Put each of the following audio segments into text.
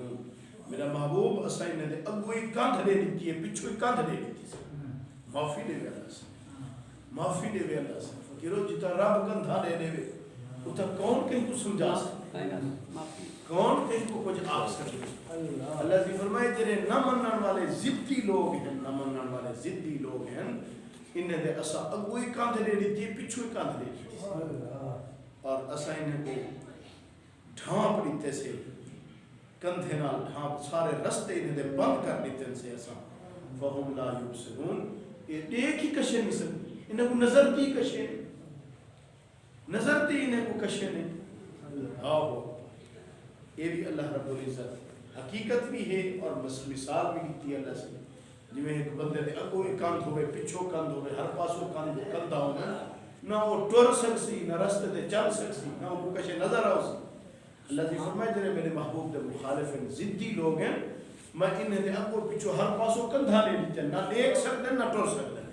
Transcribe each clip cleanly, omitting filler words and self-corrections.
يبصرون میرا محبوب اساں نے دے اگوئی کندھ دے دیتی ہے پچھو کندھ دے دیتی ہے معافی دے اللہ سے معافی دے اللہ سے فقیرو جتا رب کندھا دے دے اتا کون کہیں کو سمجھا سکتے کون کہیں کو کچھ آگ سکتے اللہ سے فرمائے جنہیں نہ منن والے ضدی لوگ ہیں نہ منن والے ضدی لوگ ہیں انہیں دے اسا اگوئی کندھ دے دیتی ہے پچھو کندھ دے دیتی ہے اور اسا انہیں کو ڈھانپ دیتے سے کندھے نال ڈھانپ سارے رستے انہیں دے بند کر دیتے سے اسا فہم لا یبصرون یہ ایک ہی کشے نہیں سکتے انہیں کو نظر دی کشے نظر دی انہیں کو کشے نہیں آہو یہ بھی اللہ رب العزت حقیقت بھی ہے اور مثال بھی دیتی ہے اللہ سے جی میں ایک بندے دے اگو ایک کاندھ ہوئے پچھو کاندھ ہوئے ہر پاسوں کاندھا ہوئے نہ وہ ٹور سکسی نہ رستے دے چل سکسی نہ وہ کشے نظر آؤ سی اللہ جی فرمائے جنہیں میرے محبوب دے مخالف ہیں ضدی لوگ ہیں میں انہیں دے اگو پچھو ہر پاسوں کندھا لے لیتے ہیں نہ دیکھ سکتے نہ ٹور سکتے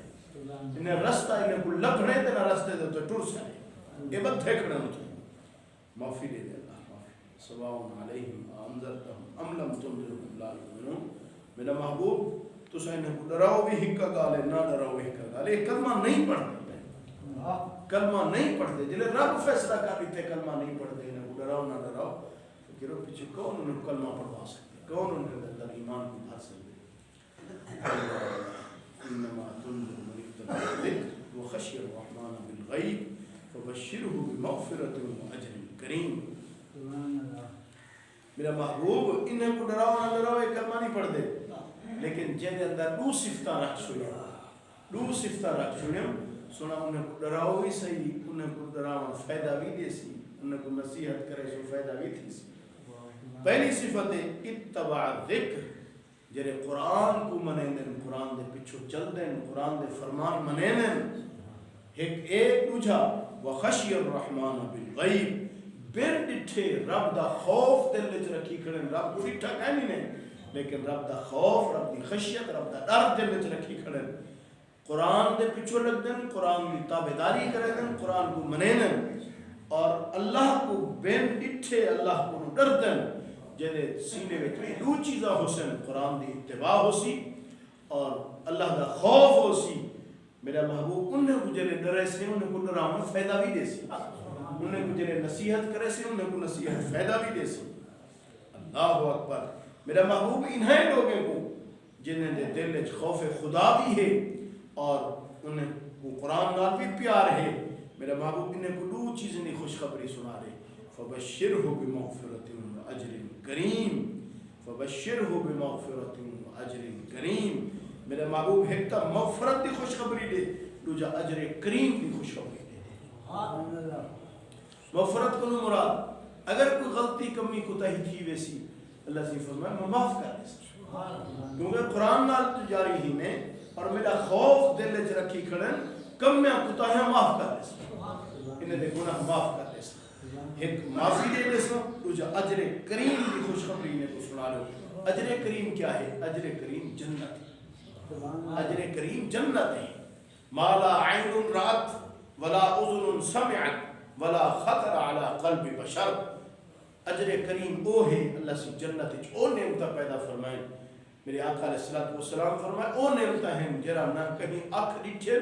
انہیں رستہ انہیں کو لکھنے دے نہ رستے دے تو ٹور سکتے یہ بات دیکھنے ہوتے معافی دے دے اللہ معافی سواؤن علیہم انذرتہم ام لم تنذرہم لا یؤمنون میرا محبوب تو انہیں کو ڈراؤ بھی ہکا گالے نہ ڈراؤ بھی ہکا گالے یہ کلمہ نہیں پڑھتے کلمہ نہیں پڑھتے جلے رب فیصلہ کر دیتے کلمہ نہیں پڑھتے انہیں کو ڈراؤ نہ ڈراؤ کہ رو پیچھے کون انہیں کلمہ پڑھوا سکتے کون انہیں اندر ایمان کو بھر سکتے انما تنذر من اتبع الذکر وخشی الرحمن بالغیب فبشرہ بمغفرۃ واجر کریم میرا محبوب انہیں کو ڈراؤ نہ ڈراؤ یہ کلمہ نہیں پڑھتے لیکن جن اندر دو صفتہ رکھ چھوڑیں سنا انہیں کو ڈراؤ بھی صحیح انہیں کو ڈراؤ فائدہ بھی دے سی انہیں کو نصیحت کرے سو فائدہ بھی تھی سی پہلی صفت ہے اتباع ذکر جرے قرآن کو منینن قرآن دے پچھو چل دیں قرآن دے فرمان منینن ایک دوجھا وخشی الرحمن بالغیب بیر ڈٹھے رب دا خوف دل لچ رکھی کھڑیں رب کو ڈٹھا کہنی نہیں لیکن رب دا خوف رب دی خشیت رب دا ڈر دل لچ رکھی کھڑیں قرآن دے پچھو لگ دیں قرآن کی تابداری کریں دیں قرآن کو منینن اور اللہ کو بین ڈٹھے اللہ کو ڈر دیں جنہیں سینے میں دو چیزہ ہو سن قرآن دی اتباع ہو سی اور اللہ دا خوف ہو سی میرا محبوب انہیں کو جنہیں ڈرے سے انہیں کو ڈراؤں فائدہ بھی دے سی انہیں کو جنہیں نصیحت کرے سے انہیں کو نصیحت فائدہ بھی دے سی اللہ اکبر میرا محبوب انہیں لوگوں کو جنہیں دے دل خوف خدا بھی ہے اور انہیں کو قرآن نال بھی پیار ہے میرا محبوب انہیں کو دو چیزیں نہیں خوشخبری سنا رہے فبشرہ بمغفرۃ واجر کریم فبشرہ بمغفرۃ واجر کریم میرا محبوب ہے تا مغفرت دی خوشخبری دے دوجا اجر کریم دی خوشخبری دے مغفرت کو مراد اگر کوئی غلطی کمی کوتاہی تھی ویسی اللہ سے فرمائے میں معاف کر دے کیونکہ قرآن نال جاری ہی میں اور میرا خوف دل وچ رکھی کھڑن کمیاں کوتاہیاں معاف کر دے انہیں دے گناہ معاف کر دے ایک معافی دے دے سو دوجا اجر کریم دی خوشخبری نے کو سنا لو اجر کریم کیا ہے اجر کریم جنت اجر کریم جنت ہے ما لا عین رات ولا اذن سمعت ولا خطر على قلب بشر اجر کریم وہ ہے اللہ سے جنت او نعمتہ پیدا فرمائے میرے آقا علیہ الصلوۃ والسلام فرمائے او نعمتہ ہیں جرا نہ کہیں اکھ ڈٹھے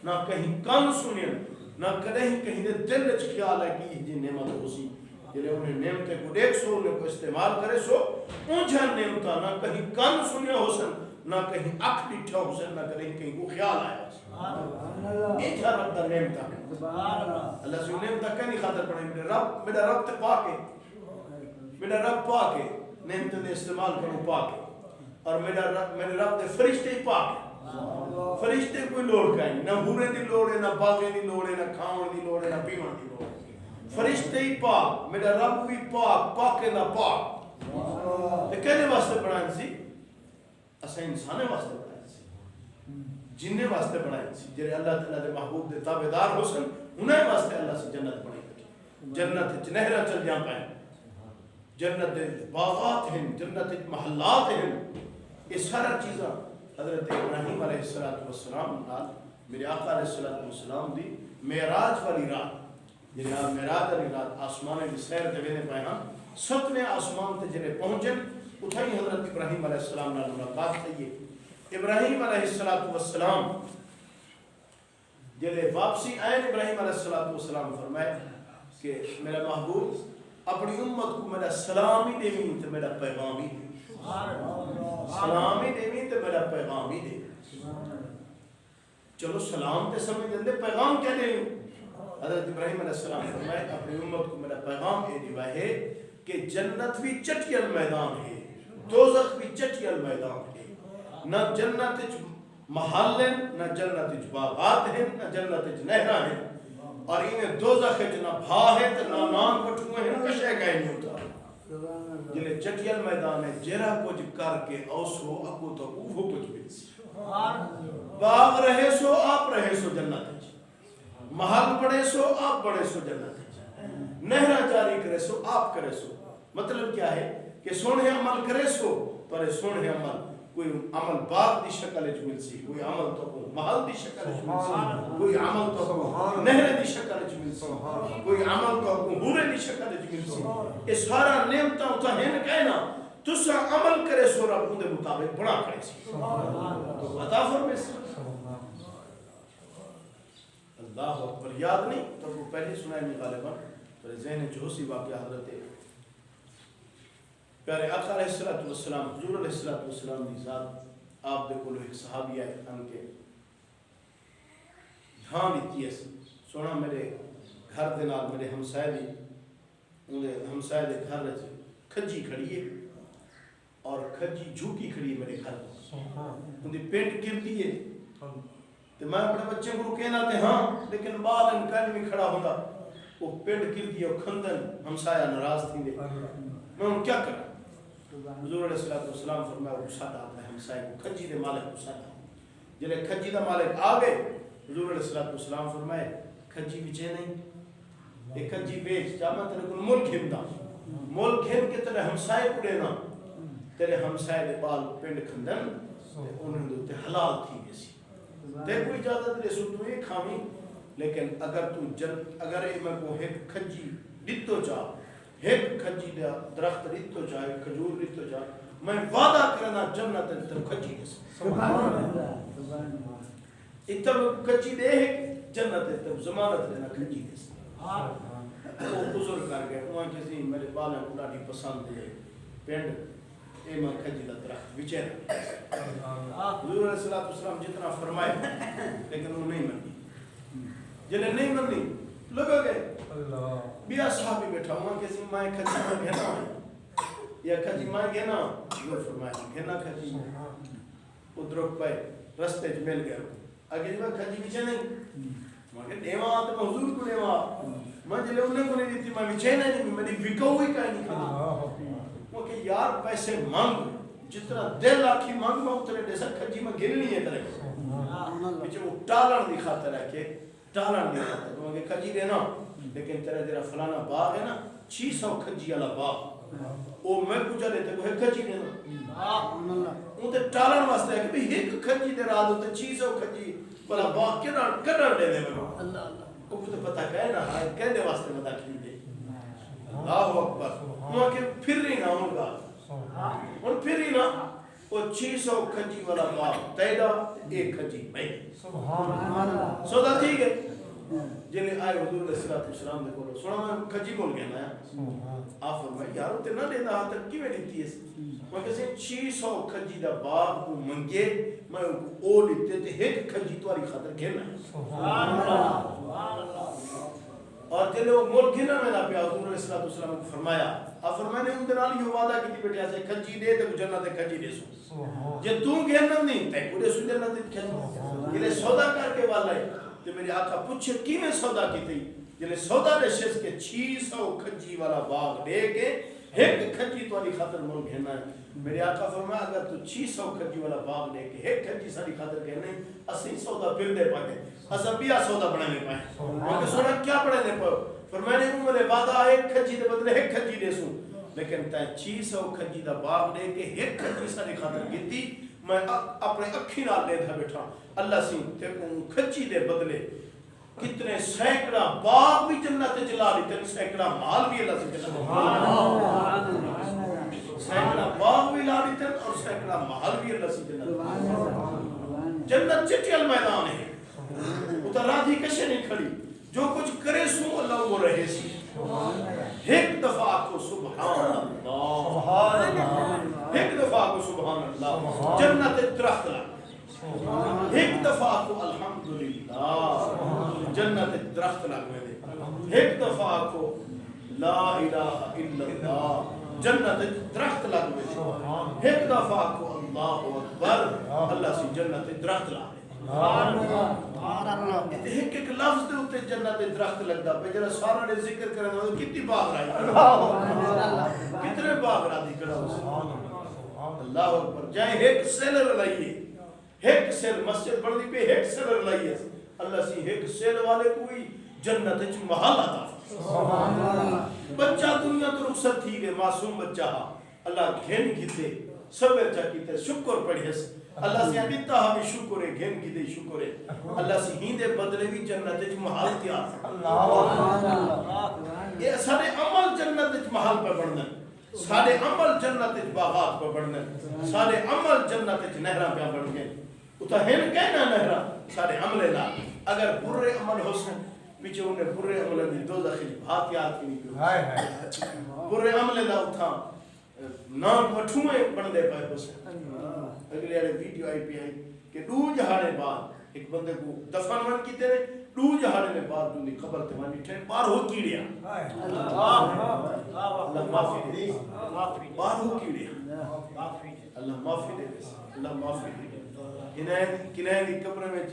نہ کہیں کان سنیں نہ کہیں دے دل وچ خیال ہے کہ یہ نعمت ہوسی جڑے انہیں نعمتیں کو دیکھ سو انہیں کو استعمال کرے سو اونجا نعمتہ نہ کہیں کان سنیا ہو سن نہ کہیں اکھ ڈٹھا ہو سن نہ کہیں کو خیال آیا سبحان یہ کیا رب دا نعمتہ ہے اللہ سے نعمتہ کہیں خاطر پڑھیں میرا رب تے پاک ہے میرا رب پاک ہے نعمتیں دے استعمال کرو پاک ہے اور میرے رب دے فرشتے ہی پاک ہے فرشتے کوئی لوڑ کہیں نہ ہورے دی لوڑ ہے نہ باغے دی لوڑ ہے نہ کھاؤں دی لوڑ ہے نہ پیون دی لوڑ ہے فرشتے ہی پاک میرا رب بھی پاک پاک ہے نہ پاک یہ کہنے واسطے بڑھائیں سی اسا انسانے واسطے بڑھائیں سی جننے واسطے بڑھائیں سی جنہیں اللہ تعالیٰ دے محبوب دے تابدار ہو سن انہیں واسطے اللہ سے جنت بڑھائیں جنت نہرہ چل جاں پائیں جنت باغات ہیں جنت محلات ہیں یہ سارا چیزاں حضرت ابراہیم علیہ السلام میرے آقا علیہ السلام دی معراج والی رات جنہیں آپ معراج والی رات آسمان کی سیر دے وینے پائے ہاں ستنے آسمان تے جنہیں پہنچن اتھائی حضرت ابراہیم علیہ السلام نال ملاقات تھی. ابراہیم علیہ السلام جلے واپسی آئے ابراہیم علیہ السلام فرمائے کہ میرا محبوب اپنی امت کو میرا سلام ہی دیویں تو میرا پیغام ہی دے. سلام ہی دیویں تو میرا پیغام ہی دے. چلو سلام تے سمجھ دے پیغام کیا دے. حضرت ابراہیم علیہ السلام فرمائے اپنی امت کو میرا پیغام یہ دیوا ہے کہ جنت بھی چٹیل میدان ہے, دوزخ بھی چٹیل میدان ہے. نہ جنت محل ہیں, نہ جنت باغات ہیں, نہ جنت نہرہ ہیں, اور انہیں دوزخ نہ بھا ہے تو نہ نان پٹھوئے ہیں, کشے گئے نہیں ہوتا. جنہیں چٹیل میدان ہے جرہ کچھ کر کے اوسو اکو تو اوہو کچھ بلسی. باغ رہے سو آپ رہے سو جنت, محل بڑے سو آپ بڑے سو جنت, نہرہ جاری کرے سو آپ کرے سو. مطلب کیا ہے کہ سونے عمل کرے سو پر سونے عمل کوئی عمل باغ دی شکل وچ ملسی, کوئی عمل تو محل دی شکل وچ ملسی, کوئی عمل تو نہر دی شکل وچ ملسی, کوئی عمل تو حورے دی شکل وچ ملسی. یہ سارا نعمتاں اتھا ہن کہنا تسا عمل کرے سو رب دے مطابق بڑا کرے سی تو عطا فرمائے سی. اللہ اکبر. یاد نہیں تو وہ پہلے سنائے میں غالباً پر ذہن جو سی واقعہ حضرت پیارے آقا علیہ السلام حضور علیہ السلام کی ذات آپ دے کولو ایک صحابی آئے ان کے دھیان دیتی ہے سونا میرے گھر دے نال میرے ہمسائے دی انہیں ہمسائے دے گھر رہے کھجی کھڑی ہے اور کھجی جھوکی کھڑی ہے میرے گھر انہیں پینٹ گرتی ہے تو میں اپنے بچے کو کہنا تے ہاں لیکن بعد ان کل میں کھڑا ہوتا وہ پینٹ گرتی ہے اور کھندن ہمسایہ ناراض تھی دے میں ان کیا کرا. حضور علیہ السلام فرمایا وہ ساڈا اپنے ہمسائے کو کھجی دے مالک کو ساڈا جلے کھجی دا مالک آ گئے حضور علیہ السلام فرمائے کھجی بچے نہیں ایک کھجی بیچ جا میں تیرے کو ملک ہمدا ملک ہم کے تیرے ہمسائے کو دینا تیرے ہمسائے دے بال پنڈ کھندن انہوں نے تے حلال تھی گیسی تے کوئی اجازت دے سو تو یہ کھامی لیکن اگر تو اگر میں کو ایک کھجی دیتو چاہ ایک کھجی دا درخت ریتو چاہے کھجور ریتو چاہے میں وعدہ کرنا جنت تر کھجی دے سکتا اتر کھجی دے جنت تر زمانت دینا کھجی دے سکتا. وہ بزرگ کر گئے وہاں کسی میرے بالیں کو ڈاڑی پسند دے پینڈ اے میں کھجی دا درخت بچے رہا. حضور علیہ السلام جتنا فرمائے لیکن وہ نہیں منی جنہیں نہیں منی لگا گئے بیا صحابی بیٹھا ہوا کسی مائیں کھجی میں گھنا یا کھجی مائیں گھنا وہ فرمایا گھنا کھجی وہ درک پائے رستے جو مل گیا آگے جو کھجی بیچے نہیں ماں کہ دیوان آتے میں حضور کو دیوان میں جلے انہیں کو نہیں دیتی میں بیچے نہیں میری وکا ہوئی کہیں نہیں کھجی وہ کہ یار پیسے مانگ جتنا دل آکھی مانگ میں اتنے دیسا کھجی میں گر نہیں ہے کرے بیچے وہ ٹالن دکھاتا رہے کہ ٹالن دکھاتا ہے تو کہ کھجی دینا لیکن تیرا فلانا باغ ہے نا 600 کھجی والا باغ وہ میں پوچھا دیتے کو ایک کھجی دینا وہ تے ٹالن واسطے ہے کہ ایک کھجی دے رہا دو تے 600 کھجی والا باغ کدھر دے دے میں وہ تو پتہ کہے نا کہہ دے واسطے پتہ کی دے. اللہ اکبر. وہ کہ پھر رہی نہ ہوگا اور پھر ہی نہ وہ 600 کھجی والا باغ تیدا ایک کھجی میں سودا ٹھیک ہے جنہیں آئے حضور علیہ السلام نے کہو سونا میں کھجی بول گیا نا آپ فرمائے یارو تے نہ دینا آتا کی میں لیتی ہے وہ کہتے ہیں 600 کھجی دا باغ کو منگے میں ان کو او لیتے تھے ایک کھجی تواری خاطر گھینا اور جنہیں وہ ملک گھینا میں نہ پیا حضور علیہ السلام کو فرمایا آپ فرمائے نے ان دنال یہ وعدہ کی تھی بیٹے ایسے کھجی دے تو جنت کھجی دے سو جب تم گھینا نہیں تے پورے سو جنت کھجی یہ سودا کر کے والا ہے تو میرے آقا پوچھے کی میں سودا کی تھی جنہیں سودا دے شخص کے 600 کھجی والا باغ دے کے ایک کھجی تو علی خاطر ملک گھینا ہے. میرے آقا فرمایا اگر تو 600 کھجی والا باغ دے کے ایک کھجی ساری خاطر گھینا ہے اسی سودا پھر دے پائے اسا بیا سودا بڑھانے پائے کیونکہ سونا کیا بڑھانے پائے فرمایا نے میرے وعدہ ایک کھجی دے بدلے ایک کھجی دے سوں لیکن تائیں 600 کھجی دا باغ دے کے ایک کھجی ساری خاطر گیتی میں اپنے اکھی نال لے تھا بیٹھا اللہ سی تے کھجی دے بدلے کتنے سینکڑا باغ بھی جنت جلا لیتے سینکڑا مال بھی اللہ سے جنت سینکڑا باغ بھی ہکڑا محل بھی اللہ سی جنت چٹیل میدان ہے اتر راضی کشے نہیں کھڑی جو کچھ کرے سو اللہ وہ رہے سی ایک دفعہ کو سبحان اللہ ایک دفعہ کو سبحان اللہ جنت درخت لگ ایک دفعہ کو الحمدللہ جنت درخت لگ میں ایک دفعہ کو لا الہ الا اللہ جنت درخت لگ میں ایک دفعہ کو اللہ اکبر اللہ سی جنت درخت لگ ایک ایک لفظ دے ہوتے جنت درخت لگتا پہ جرا سارا نے ذکر کرنے والا کتنی باغ رائی کتنے باغ رائی کڑا اللہ اکبر جائیں ایک سیلر لائیے ایک سیل مسجد بڑھنی پہ ایک سیلر لائیے اللہ سی ایک سیل والے کوئی جنت محل آتا بچہ دنیا تو رخصت تھی گئے معصوم بچہ اللہ گھن کیتے سب اچھا کیتے شکر پڑھے اللہ سے ابیتا ہمیں شکر ہے گھن کی دے شکر ہے اللہ سے ہیندے بدلے بھی جنت محل تیار یہ سارے عمل جنت محل پر بڑھنا سارے عمل جنت باغات پر بڑھنا سارے عمل جنت نہرہ پہ بڑھ گئے اتھا ہن کہنا نہرہ سارے عمل لا اگر برے عمل ہو سن پیچھے انہیں برے عمل دی دو دخل بھات یاد کی نہیں برے عمل لا اتھا نام پٹھوئے بڑھنے پائے ہو سن اگلے آرے ویڈیو آئی پی آئی کہ 2 جہانے بعد ایک بندے کو دفن من کی تیرے 2 جہانے میں بعد دنی قبر تیوانی ٹھین بار ہو کیڑیا اللہ معافی دے بار ہو کیڑیا اللہ معافی دے اللہ معافی دے کنہیں دی قبر میں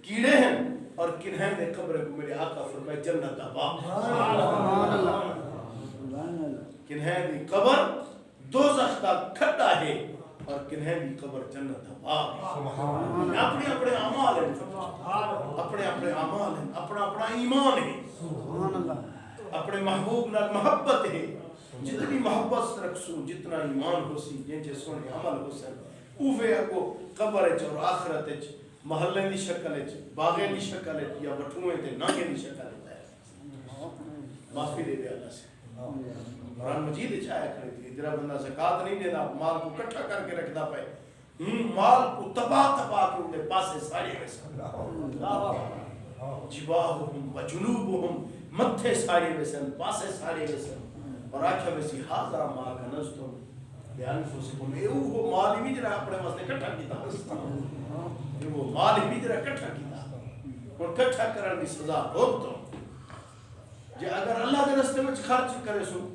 کیڑے ہیں اور کنہیں دی قبر کو میرے آقا فرمائے جنت آبا کنہیں دی قبر دوزخ کا کھٹا ہے اور کنہیں بھی قبر جنت ہے اپنے اپنے اعمال ہیں اپنے اپنے اعمال ہیں اپنا اپنا ایمان ہے اپنے محبوب نال محبت ہے جتنی محبت رکھسو جتنا ایمان ہو سی جنچے سونے عمل ہو سن اوہے اگو قبر اچ اور آخرت اچ محلے دی شکل اچ باغے دی شکل اچ یا بٹھوئے تے ناگے دی شکل اچ معافی دے دے اللہ سے قرآن مجید چاہیا کرے تھی جرا بندہ زکاة نہیں دینا مال کو کٹھا کر کے رکھنا پائے مال کو تباہ کے انہیں پاسے ساری ویسا جباہم و جنوبہم متھے ساری ویسن پاسے ساری ویسن اور آکھا ویسی حاضر ماں کا نزتم بے انفسکم اے وہ مال بھی جرا اپنے واسطے کٹھا کیتا وہ مال بھی جرا کٹھا کیتا اور کٹھا کرنے کی سزا بہت تو جے اگر اللہ کے رستے میں خرچ کرے سو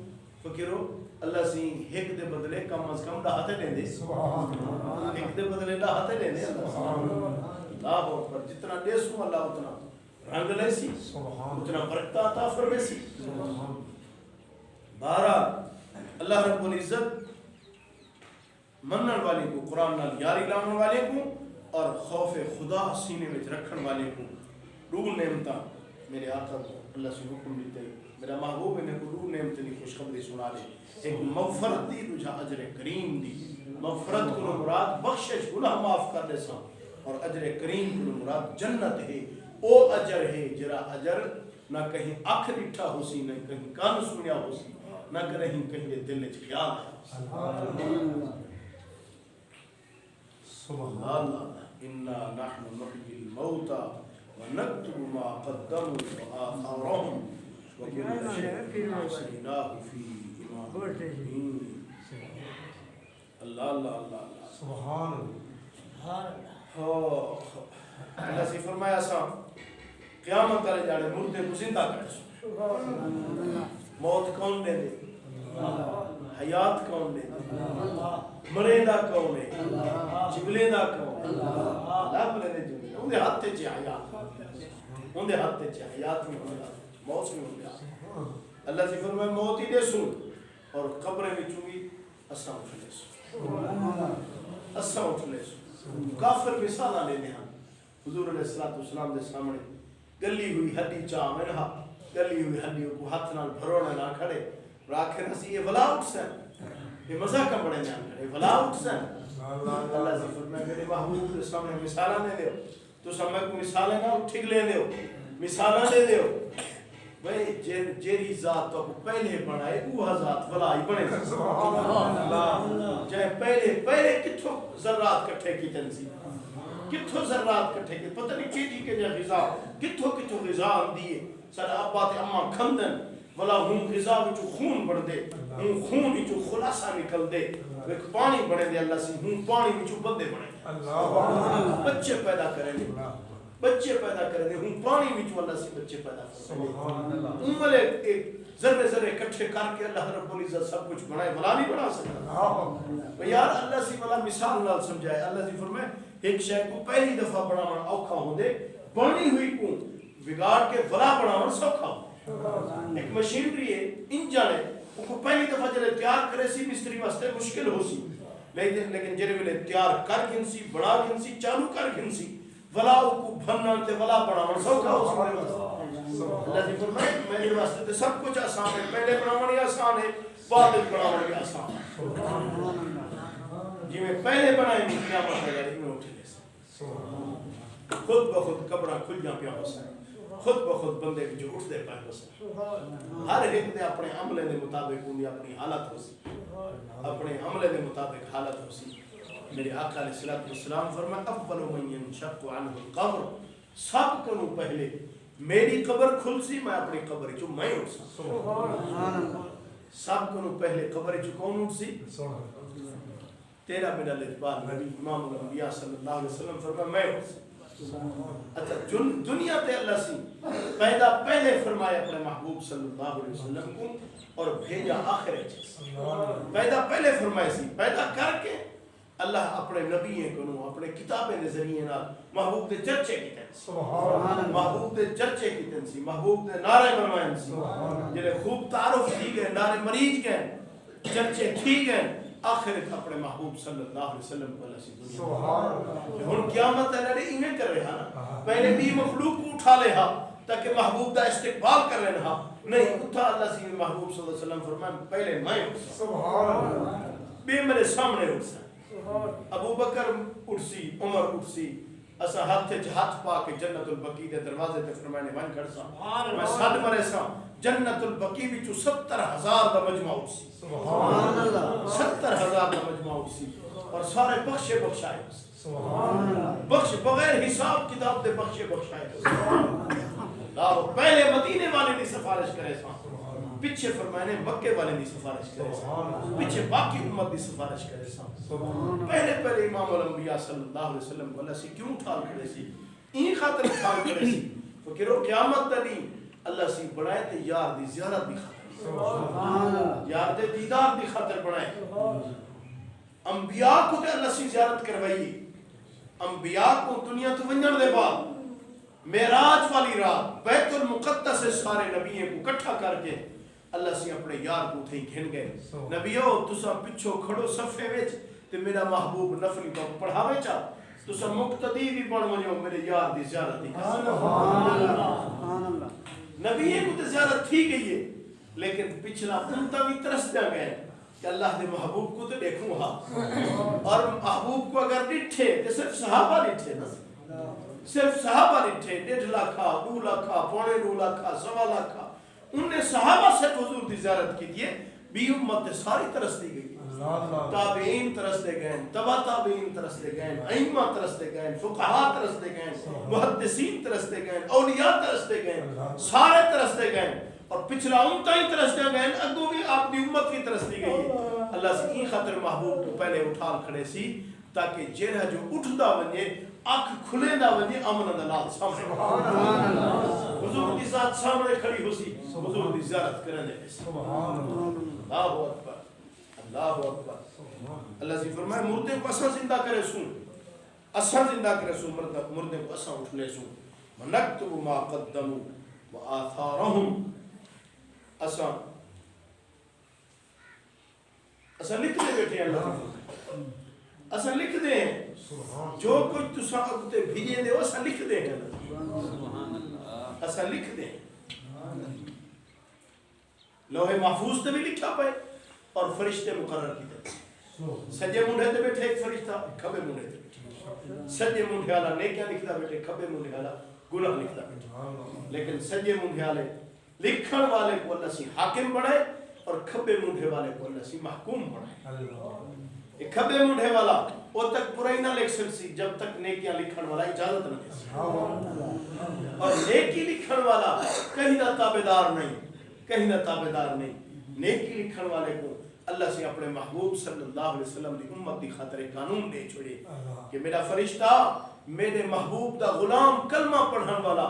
فکرو اللہ سی ایک دے بدلے کم از کم ڈاہتے لیں دے ایک دے بدلے ڈاہتے لیں دے اللہ اکبر جتنا دے سو اللہ اتنا رنگ لے سی اتنا برکتہ عطا فرمے سی بہرحال اللہ رب العزت منن والے کو قرآن نال یاری لاؤن والے کو اور خوف خدا سینے میں رکھن والے کو روح نعمتاں میرے آقا کو اللہ سے حکم دیتے میرا محبوب انہیں کو روح نعمتنی خوشخبری سنا لے ایک مغفرت دی تجھا اجر کریم دی مغفرت کو مراد بخشش گناہ معاف کر دے سا اور اجر کریم کو مراد جنت ہے او اجر ہے جرا اجر نہ کہیں آنکھ ڈٹھا ہو سی نہ کہیں کان سنیا ہو سی نہ کہیں دل خیال ہے سبحان اللہ انا نحن نحیی الموتى ونكتب ما قدموا وآثارهم وكل شيء أحصيناه في إمام مبين اللہ اللہ اللہ سبحان اللہ اللہ سے فرمایا سا قیامت والے جانے مردے کو زندہ کرے موت کون دے دے حیات کون دے مریدہ کون ہے جبلیدہ کون اللہ بلے دے جبلیدہ اندھے ہاتھے چاہے حیات اندھے ہاتھے چاہے حیات میں ہوگا موت میں ہوگا اللہ سے فرمائے موت ہی دے سن اور قبریں بھی چونگی اساں اٹھلے سن اساں اٹھلے سن کافر مثالہ لے دے ہم حضور علیہ السلام دے سامنے گلی ہوئی ہڈی چاہ منہا گلی ہوئی ہڈیوں کو ہاتھ نال بھروڑے نہ کھڑے اور آخر ہسی یہ بلا اٹھ سن یہ مزہ کم بڑے جان کھڑے بلا اٹھ سن اللہ سے فرمائے میرے محبوب کے سامنے مثالہ لے دیو تو سامنے کو مثالہ نہ ٹھیک لے دیو مثالہ لے دیو بھئی جیری ذات تو پہلے بنائے اوہ ذات بلائی بنے جائے پہلے کتھوں ذرات کٹھے کی تنظیم کتھوں ذرات کٹھے کی پتہ نہیں کی کہ جا غذا کتھوں غذا دیے سارا ابات اما کھندن ولا ہوں غذا وچ خون بڑھ دے ہوں خون وچ خلاصہ نکل دے ایک پانی بنے دے اللہ سے ہوں پانی وچ بندے بنے اللہ بچے پیدا کریں گے ہوں پانی وچ اللہ سے بچے پیدا کریں گے ایک ذرے اکٹھے کر کے اللہ رب العزت سب کچھ بنائے بلا نہیں بنا سکتا یار اللہ سے بلا مثال نال سمجھائے اللہ سے فرمائے ایک شے کو پہلی دفعہ بنانا اوکھا ہو دے بنی ہوئی کو بگاڑ کے بلا بنانا سوکھا ہو ایک مشینری ہے انجن ہے وہ کو پہلی دفعہ جلے تیار کرے سی مستری واسطے مشکل ہو سی لیکن جلے ویلے تیار کر گھنسی بڑا گھنسی چالو کر گھنسی ولا کو بھننا تے ولا بنانا سوکھا ہو اللہ جی فرمائے میرے واسطے تے سب کچھ آسان ہے پہلے بنانا آسان ہے بعد میں بنانا آسان ہے جی میں پہلے بنائے نہیں قیامت ہے میں اٹھ لے سے خود بخود قبرہ کھل جا پیا ہوسا خود بخود بندے کی جو اٹھ دے پائے ہوسا ہر ایک دے اپنے عملے دے مطابق انہیں اپنی حالت ہوسی اپنے عملے دے مطابق حالت ہوسی میرے آقا علیہ السلام فرمائے اول من ينشق عنه القبر سب کنو پہلے میری قبر کھل سی میں اپنی قبر جو میں اٹھ سا سب کنو پہلے قبر جو کون اٹھ سی تیرا میرا لجبال نبی امام الانبیاء صلی اللہ علیہ وسلم فرمائے میں اٹھ سا اچھا دنیا تے اللہ سی پیدا پہلے فرمایا اپنے محبوب صلی اللہ علیہ وسلم کو اور بھیجا آخرت پیدا پہلے فرمائے سی پیدا کر کے اللہ اپنے نبی کو اپنے کتابیں دے ذریعے نال محبوب دے چرچے کی تنسی محبوب دے چرچے کی تنسی محبوب دے نعرے بنوائن سی جنہیں خوب تعارف تھی گئے نعرے مریض گئے چرچے تھی گئے آخرت اپنے محبوب صلی اللہ علیہ وسلم کو اللہ سی دنیا ہن قیامت ہے لڑے ایمیں کر رہا نا پہلے بھی مخلوق کو اٹھا لے ہا تاکہ محبوب دا استقبال کر رہے ہا نہیں اٹھا اللہ سی محبوب صلی اللہ علیہ وسلم فرمائے پہلے میں اٹھا بے میرے سامنے اٹھا ابو بکر اٹھسی عمر اٹھسی اسا ہاتھ پا کے جنت البقیع دے دروازے تے فرمانے ون کر سا میں صد مرے سا جنت البقیع وچ 70,000 دا مجمع اٹھسی سبحان اللہ 70,000 دا مجمع اٹھسی اور سارے بخشے بخشائے سبحان اللہ بخش بغیر حساب کتاب دے بخشے بخشائے سبحان اللہ پہلے مدینے والے دی سفارش کرے سا پیچھے فرمانے مکے والے دی سفارش کرے سا پیچھے باقی امت دی سفارش کرے سا پہلے امام الانبیاء صلی اللہ علیہ وسلم کو اللہ سے کیوں ٹھال کرے سی این خاطر ٹھال کرے سی فکرو قیامت تلی اللہ سے بڑھائے تے یار دی زیارت دی خاطر یار دے دیدار دی خاطر بڑھائے انبیاء کو تے اللہ سے زیارت کروائی انبیاء کو دنیا تو ونجن دے بعد معراج والی رات بیت المقدس سے سارے نبیوں کو اکٹھا کر کے اللہ سے اپنے یار کو تھے گھن گئے نبیو تسا پچھو کھڑو صفے وچ تے میرا محبوب نفل کو پڑھاوے چا تسا مقتدی بھی بن ونجو میرے یار دی زیارت دی سبحان اللہ نبی کو تے زیارت تھی گئی ہے لیکن پچھلا امتا بھی ترس جا گئے کہ اللہ دے محبوب کو تے دیکھوں ہا اور محبوب کو اگر ڈٹھے تے صرف صحابہ ڈٹھے نا صرف صحابہ ڈٹھے 1.5 لاکھ 2 لاکھ 2.5 لاکھ 1.25 لاکھ ان نے صحابہ سے حضور دی زیارت کی دیئے بھی امت ساری ترس دی گئی تابعین ترس دے گئے تبا تابعین ترس دے گئے ائمہ ترس دے گئے فقہاء ترس دے گئے محدثین ترس دے گئے اولیاء ترس دے گئے سارے ترس دے گئے اور پچھلا امتہ ہی ترس دے گئے اگو بھی آپ دی امت کی ترس دی گئی اللہ سے این خاطر محبوب کو پہلے اٹھال کھڑے سی تاکہ جیرہ جو اٹھ دا ونجے آنکھ کھلے دا ونجے امن دلال سامنے حضور دی ذات سامنے کھڑی ہو سی حضور دی زیارت کرنے سے اللہ اکبر اللہ اکبر اللہ سے فرمائے مردے کو اساں زندہ کرے سوں اساں زندہ کرے سوں مردے کو اساں اٹھ لے سوں ونکتب ما قدموا وآثارهم اساں لکھ دے بیٹھے اللہ اساں لکھ دے جو کچھ تساں اگتے بھیجے دے اساں لکھ دے اساں لکھ دے لوح محفوظ تے بھی لکھا پائے اور فرشتے مقرر کی تے سجے منڈے تے بیٹھے ایک فرشتہ کھبے منڈے تے بیٹھے سجے منڈے والا نیکیاں لکھدا بیٹھے کھبے منڈے والا گناہ لکھدا بیٹھے لیکن سجے منڈے والے لکھن والے کو اللہ سی حاکم بنائے اور کھبے منڈے والے کو اللہ سی محکوم بنائے ایک کھبے منڈے والا وہ تک برائی نہ لکھ سکسی جب تک نیکیاں لکھن والا اجازت نہ دے سکسی، اور نیکی لکھن والا کہیں نہ تابعدار نہیں، کہیں نہ تابعدار نہیں۔ نیکی لکھن والے کو اللہ سے اپنے محبوب صلی اللہ علیہ وسلم دی امت دی خاطر قانون دے چھوڑے کہ میرا فرشتہ میرے محبوب دا غلام کلمہ پڑھن والا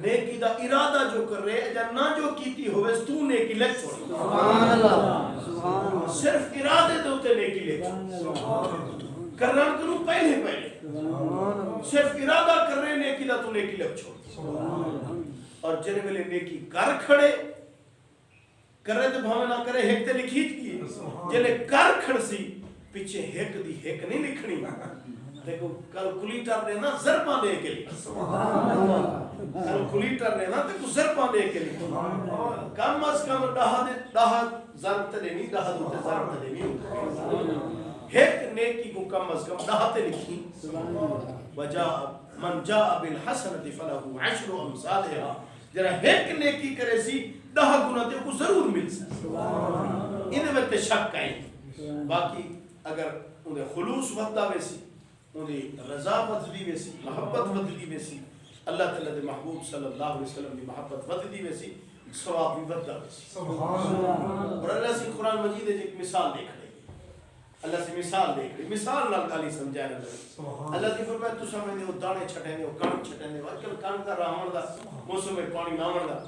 نیکی دا ارادہ جو کر رہے یا نہ جو کیتی ہوئے تو نیکی لکھ چھوڑ، سبحان اللہ، صرف ارادے دے ہوتے نیکی لکھ چھوڑ، کرن کروں پہلے صرف ارادہ کر رہے نیکی دا تو نیکی لکھ چھوڑ، اور جن ویلے نیکی کر کھڑے کرے تو بھاوے نہ کرے ہیک تے لکھی کی جلے کر کھڑ سی پیچھے ہیک دی ہیک نہیں لکھنی، دیکھو کیلکولیٹر نے نا ضرباں دے کے لکھی، کیلکولیٹر نے نا تے ضرباں دے کے لکھی، کم از کم دہا ضرب تے دینی، دہا دوتے ضرب تے دینی، ہیک نیکی کو کم از کم دہا تے لکھی، من جاء بالحسنۃ فلہ عشر امثالها، جرا ہیک نیکی کرے سی 10 گنا تے کو ضرور مل سکتا، انہیں میں تے شک آئی، باقی اگر انہیں خلوص ودا ویسی، انہیں رضا بدلی ویسی، محبت بدلی ویسی، اللہ تعالیٰ دے محبوب صلی اللہ علیہ وسلم دی محبت بدلی ویسی، ثواب بھی ودا ویسی۔ اور اللہ سے قرآن مجید ایک مثال دیکھ رہی ہے، اللہ سے مثال دیکھ رہی، مثال نال گالی سمجھا رہا ہے۔ اللہ کی فرمایا تو سمجھے ہو دانے چھٹیں دے ہو، کانک چھٹیں دے ہو، اجکل کانک دا رامن دا موسم میں پانی نامن دا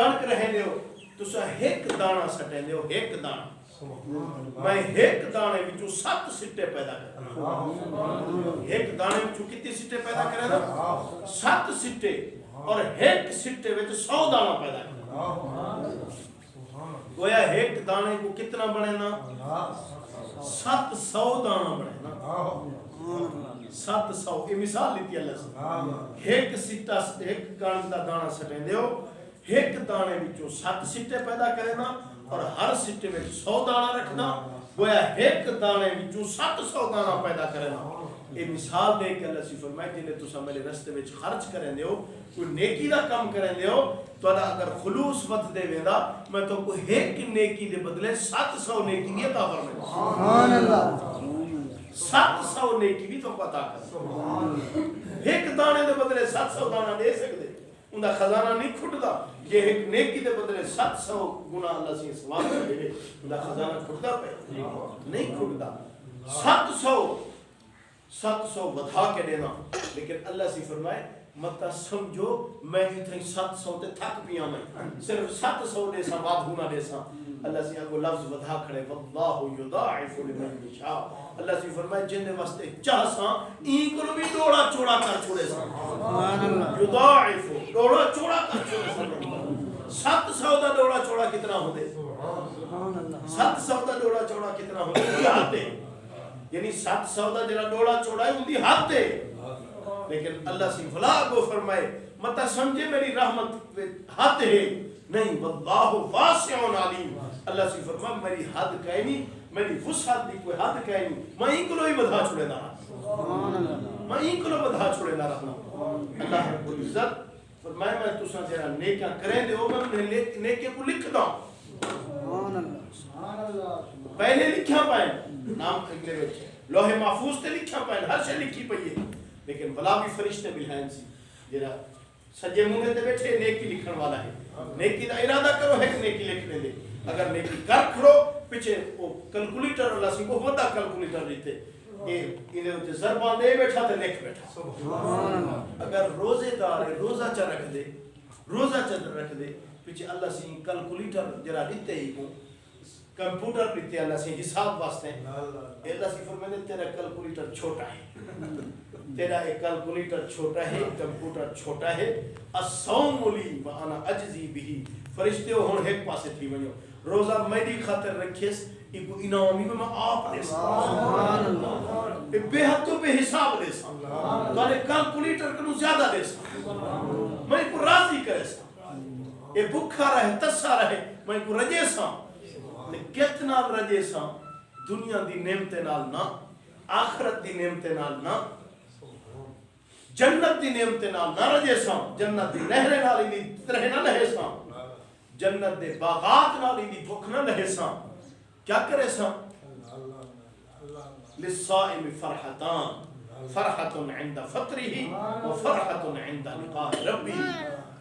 کانک رہیں دے ہو، تو سا ایک دانہ سٹیں دے ہو، ایک دانہ، میں ایک دانے وچوں 7 سٹے پیدا کرتا، ایک دانے وچوں کتنی سٹے پیدا کرتا؟ 7 سٹے، اور ایک سٹے وچ 100 دانہ پیدا کرتا، گویا ایک دانے کو کتنا بنے نا؟ 700 دانہ بنے نا، 700، یہ مثال لیتی اللہ سے، ایک سٹا ایک کانک دا دانہ سٹیں دے ہو، ایک دانے وچوں 7 سٹے پیدا کرے نا، اور ہر سٹے میں 100 دانہ رکھنا، گویا ایک دانے وچوں 700 دانہ پیدا کرے نا۔ یہ مثال دے کے اللہ سے فرمائے جنہیں تسا میرے رستے وچ خرچ کریں دے ہو، کوئی نیکی دا کام کریں دے ہو، تو اگر خلوص وقت دے ویندہ میں تو کوئی ایک نیکی دے بدلے 700 نیکی بھی عطا فرمائے، سبحان اللہ، 700 نیکی بھی تو عطا کر، ایک دانے دے بدلے 700 دانہ دے سکتے، ان دا خزانہ نہیں کھٹدا، یہ ایک نیکی دے بدلے 700 گنا اللہ سے ثواب دے دے، ان دا خزانہ کھٹدا پہ نہیں کھٹدا، 700 ودھا کے دینا، لیکن اللہ سے فرمائے متا سمجھو میں اتنی 700 تے تھک پیا میں صرف 700 دے سا وعد ہونا دے سا، اللہ سے اگو لفظ ودھا کھڑے واللہ یضاعف لمن یشاء، اللہ سے فرمائے جن واسطے چاہ سا این کو بھی ڈوڑا چوڑا کر چھوڑے سا، سبحان اللہ، یضاعف ڈوڑا چوڑا کر چھوڑے سا، 700 دا ڈوڑا چوڑا کتنا ہو دے، 700 دا ڈوڑا چوڑا کتنا ہو دے، آتے یعنی 700 دا جڑا ڈوڑا چوڑا ہے ان دی حد دے، لیکن اللہ سے فلا کو فرمائے متا سمجھے میری رحمت حد ہے نہیں، واللہ واسع علیم، اللہ سے فرمائے میری حد کہیں نہیں، میری وسعت دی کوئی حد کہیں نہیں، میں ہی کو ہی بدھا چھوڑے نہ رہا، میں ہی کو بدھا چھوڑے نہ رہنا۔ اللہ رب العزت فرمائے میں تساں جڑا نیکیاں کریں دے ہو میں نیکیاں کو لکھ دا، پہلے لکھا پائیں نام کھگلے بچے لوہے محفوظ تے لکھا پائیں ہر شے لکھی پئیے، لیکن بلا بھی فرشتے بلہین سی جڑا سجے منہ تے بیٹھے نیکی لکھن والا ہے، نیکی دا ارادہ کرو ہے کہ نیکی لکھنے دے، اگر نیکی کر کھڑو پیچھے وہ کیلکولیٹر اللہ سی کو وڈا کیلکولیٹر دیتے انہیں تے ضرباں دے بیٹھا تے لکھ بیٹھا، سبحان اللہ، اگر روزے دار روزہ چا رکھ دے، روزہ چا رکھ دے پیچھے اللہ سی کیلکولیٹر جڑا دیتے ہی کو کمپیوٹر دیتے اللہ سے حساب واسطے، اللہ سے فرمانے تیرا کیلکولیٹر چھوٹا ہے، تیرا ایک کیلکولیٹر چھوٹا ہے، کمپیوٹر چھوٹا ہے، الصوم لی وانا اجزی بہی، فرشتے ہون ایک پاسے تھی ونیو، روزہ میری خاطر رکھیس ایک انعامی میں آپ دے سا، بے حد تو بے حساب دے سا، تارے کیلکولیٹر کنو زیادہ دے سا، میں کو راضی کرے سا، یہ بکھا رہے تسا رہے میں کو رجے سا، کتنا رجے سا دنیا دی نعمت نال نہ، آخرت دی نعمت نال نہ، جنت دی نعمت نال نہ رجے سا، جنت دی نہرے نال دی ترہ نہ لہے سا، جنت دے باغات نال دی بھوک نہ لہے سا، کیا کرے سا للصائم فرحتان فرحت عند فطره و فرحت عند لقاء ربی.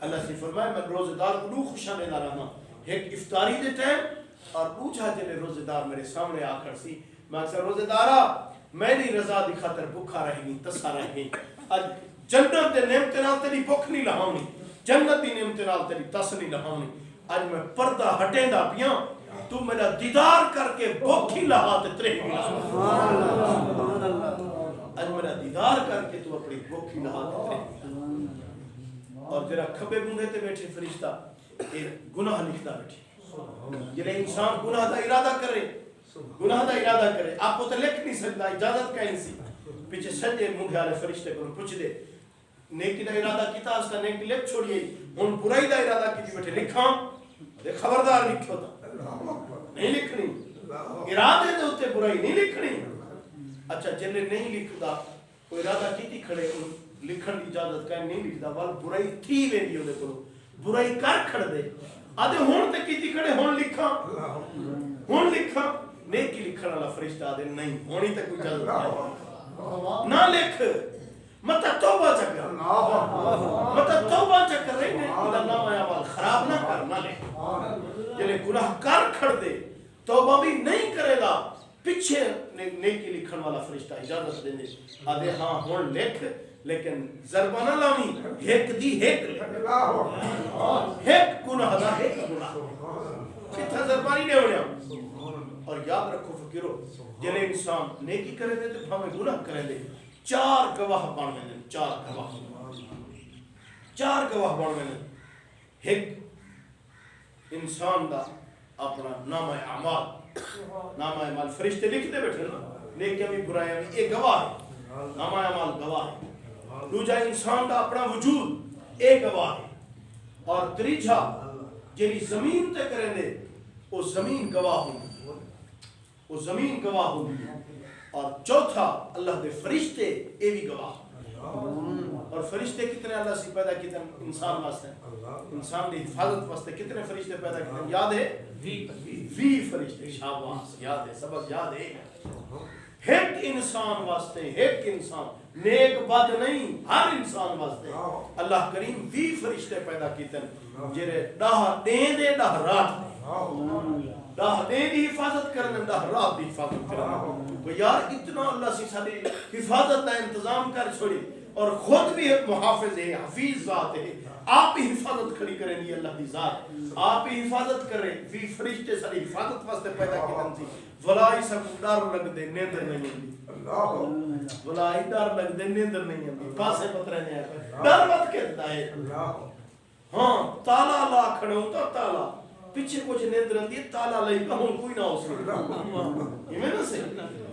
اللہ سے فرمائے میں روزے دار کو خوشانے دار رہا ایک افطاری دے ٹائم اور پوچھا جلے روزے دار میرے سامنے آ کر سی میں اکثر روزے دارا میری رضا دی خاطر بھوکا رہے گی تسا رہے گی اج جنت دے نعمت نال تیری بھوک نہیں لہاونی جنت دی نعمت نال تیری تس نہیں لہاونی اج میں پردہ ہٹیں دا پیاں تو میرا دیدار کر کے بھوک ہی لہا تے ترے ہی سبحان اللہ اج میرا دیدار کر کے تو اپنی بھوک ہی لہا تے ترے ہی اور جرا کھبے بوندے تے بیٹھے فرشتہ ایک گناہ لکھدا بیٹھے جڑے انسان گناہ دا ارادہ کرے گناہ دا ارادہ کرے آپ کو تو لکھ نہیں سکتا اجازت کہیں سی پیچھے سجے منہ والے فرشتے کو پوچھ دے نیکی دا ارادہ کیتا اس کا نیکی لکھ چھوڑیے ہن برائی دا ارادہ کیتی بیٹھے لکھاں دے خبردار لکھو تا نہیں لکھنی ارادے دے اوتے برائی نہیں لکھنی اچھا جلے نہیں لکھدا کوئی ارادہ کیتی کھڑے لکھن دی اجازت کہیں نہیں لکھدا ول برائی تھی ویندی اودے کولو برائی کر کھڑ دے آدھے ہون تے کیتی کھڑے ہون لکھاں نیکی لکھن والا فرشتہ آدھے نہیں ہونی تے کوئی اجازت نہیں نہ لکھ مت توبہ چکر رہی نے اللہ نام اعمال خراب نہ کر نہ لکھ جلے گناہ کر کھڑ دے توبہ بھی نہیں کرے گا پیچھے نیکی لکھن والا فرشتہ اجازت دینے آدھے ہاں ہون لکھ لیکن ضربہ نہ لاوی ایک دی ایک گناہ دا ایک گناہ کتھا ضربہ نہیں ہویا اور یاد رکھو فکرو جلے انسان نیکی کرے دے تو ہمیں گناہ کرے دے چار گواہ بن میں چار گواہ بن میں ایک انسان دا اپنا نام اعمال فرشتے لکھ دے بیٹھے نا نیکیاں بھی برائیاں بھی ایک گواہ ہے نام اعمال گواہ ہے دوجا انسان دا اپنا وجود ایک گواہ ہے اور تریجا جلی زمین تے کریں دے وہ زمین گواہ ہوگی وہ زمین گواہ ہوگی اور چوتھا اللہ دے فرشتے اے بھی گواہ اور فرشتے کتنے اللہ سے پیدا کیتے انسان واسطے انسان دی حفاظت واسطے کتنے فرشتے پیدا کیتے یاد ہے 20 فرشتے شاباش یاد ہے سبق یاد ہے ایک انسان واسطے ایک انسان نیک بد نہیں ہر انسان واسطے اللہ کریم 20 فرشتے پیدا کیتے جڑے ڈاہ دین دے ڈاہ رات ڈاہ دین دی حفاظت کرنے ڈاہ رات دی حفاظت کرنے یار اتنا اللہ سے ساری حفاظت کا انتظام کر چھوڑی اور خود بھی ایک محافظ ہے حفیظ ذات ہے آپ ہی حفاظت کھڑی کریں گی اللہ دی ذات آپ ہی حفاظت کریں بھی فرشتے ساری حفاظت واسطے پیدا کیتے تھی ولائی سب ڈر لگ دے نیندر نہیں ہوندی ولائی ڈر لگ دے نیندر نہیں ہوندی پاسے پترے نے ڈر مت کہتا ہے ہاں تالا لا کھڑے ہوتا تالا پیچھے کچھ نیندر ہوندی ہے تالا لئی کہوں کوئی نہ ہو سکتا یہ میں نہ سے